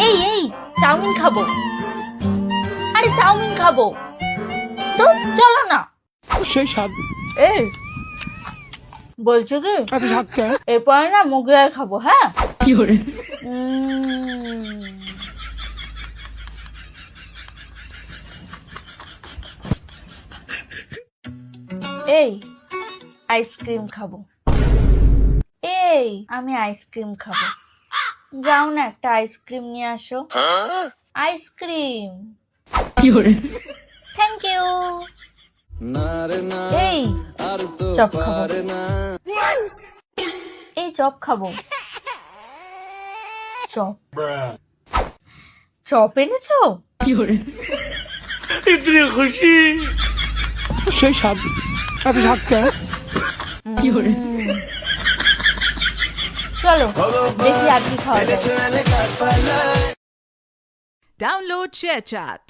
এই এই চাউমিন খাবো। আরে চাউমিন খাবো তো চলো না। সেই স্বাদ এই বলছো কি এত স্বাদ কে এরপরে না মোগলাই খাবো। হ্যাঁ কি করে এই আইসক্রিম খাবো। এই আমি আইসক্রিম খাবো। যাও না একটা আইসক্রিম নিয়ে আসো। আইসক্রিম। কি করে থ্যাংক ইউ। এই চপ খাবো। এই চপ খাবো। চপ চপ এনেছো? কি করে ইতনি খুশি সেই স্বাদ এত স্বাদ কে কি করে চলো দেখি আর কি খাওয়া যায়। Download ShareChat.